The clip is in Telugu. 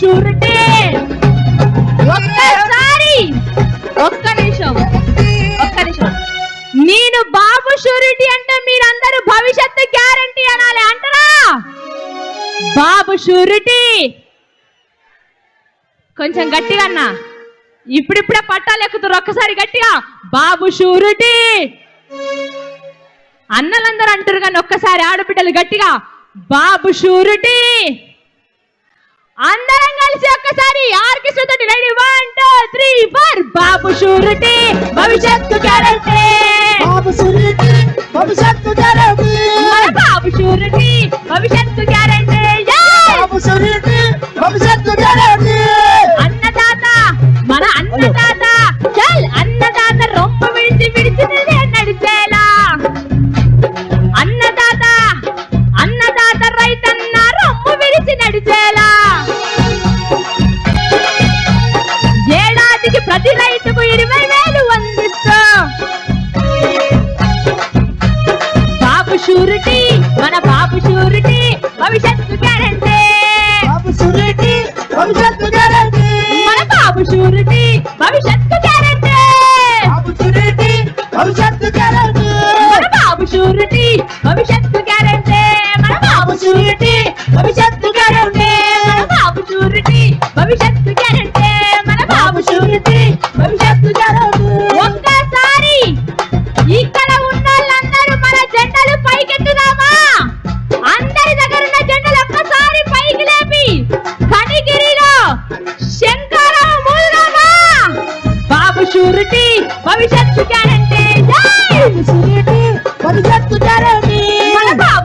షూరిటీ. ఒక్కసారి ఒక్క నిమిషం. నేను బాబు షూరిటీ అంటే మీరందరూ భవిష్యత్తు గ్యారంటీ అనాలి అంటారా? బాబు షూరిటీ. కొంచెం గట్టిగా అన్నా, ఇప్పుడిప్పుడే పట్టాలు ఎక్కుతారు. ఒక్కసారి గట్టిగా బాబు షూరిటీ. అన్నలందరూ అంటారు కానీ ఒక్కసారి ఆడబిడ్డలు గట్టిగా బాబు షూరిటీ. అందరం కలిసి ఒక్కసారి ఆర్కెస్ట్రా తోటి రెడీ 1 2 3 4 బాబు షూరిటీ భవిష్యత్తు గ్యారంటీ. బాబు షూరిటీ భవిష్యత్తు గ్యారంటీ. మన బాబు షూరిటీ భవిష్యత్తు గ్యారంటీ. బాబు షూరిటీ భవిష్యత్తు గ్యారంటీ. అన్నదాత మన అన్నదాత చల్ అన్నదాత రొమ్మ విడిచి విడిచి నడిచేలా. అన్నదాత అన్నదాత రైతన్న రొమ్ము విడిచి నడిచేలా. ఏడాదికి ప్రతి రైతుకు 20,000 అందిస్తూ బాబు షూరిటీ మన బాబు షూరిటీ భవిష్యత్తు గ్యారంటీ. బాబు షూరిటీ భవిష్యత్తు గ్యారంటీ. మన బాబు షూరిటీ భవిష్యత్తు గ్యారంటీ. బాబు షూరిటీ భవిష్యత్తు గ్యారంటీ. మన బాబు షూరిటీ భవిష్యత్తు గ్యారంటీ. మన బాబు షూరిటీ భవిష్యత్తు గ్యారంటీ. మన బాబు షూరిటీ భవిష్యత్తు గ్యారంటీ. మన బాబు షూరిటీ భవిష్యత్తు గ్యారంటీ. ఒక్కసారి ఇక్కడ ఉన్న వాళ్ళందరూ మన జెండాలు పైకెత్తుదామా? అందరి దగ్గర ఉన్న జెండాలు ఒక్కసారి పైకి లేపి కనిగిరిలో శంకరం మూలమా. బాబు షూరిటీ భవిష్యత్తు గ్యారంటీ. బాబు షూరిటీ భవిష్యత్తు గ్యారంటీ.